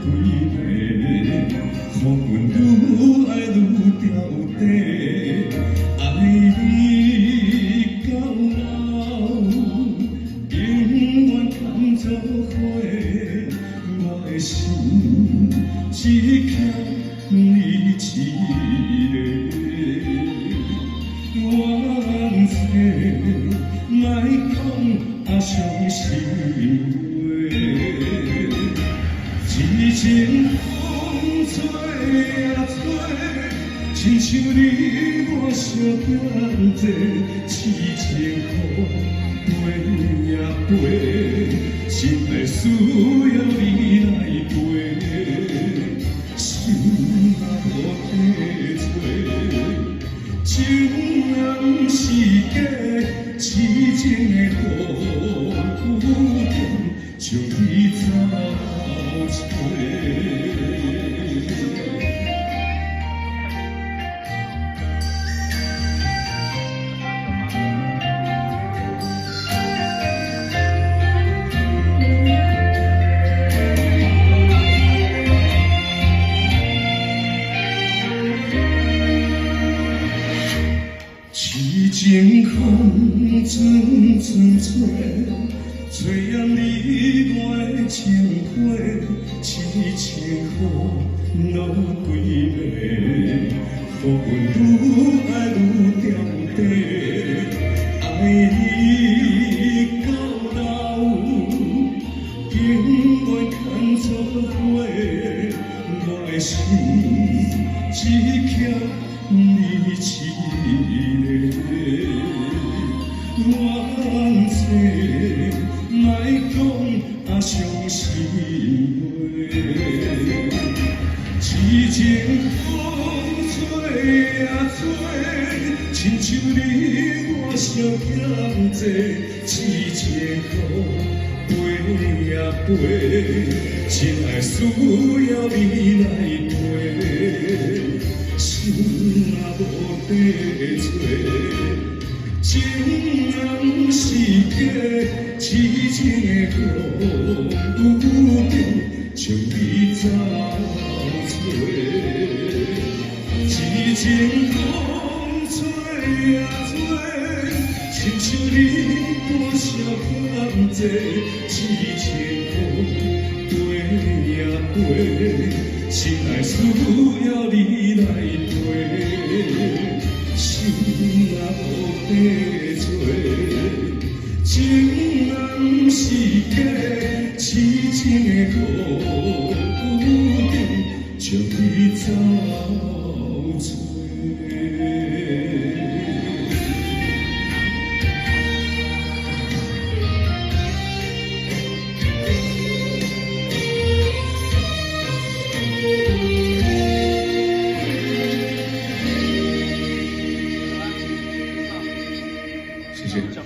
几暝，予阮愈爱愈掉底，爱你到老，永远牵做伙，我的心只欠你一个。往世莫讲伤心话，痴情风吹啊吹，亲像你我相欠债，痴情苦飞啊飞，心爱需要你来陪，心啊无地找。情人是假，痴情的孤鹜将你找找。痴情风阵阵吹，吹暗你我的情花，痴情雨落几暝，予阮愈爱愈掉底，爱你到老，永远牵做伙，我的心只欠你一个。往世莫讲伤心话，痴情风吹啊吹，亲像你我相欠债，痴情苦飞啊飞，情爱需要你来陪，心啊无地找。情人是假，痴情的孤鹜将你找找。痴情风吹啊吹，亲像你我相欠债，痴情苦飞啊飞，心爱需要你来陪。心啊无地找，情人是假，痴情的孤鹜将你找找。谢谢。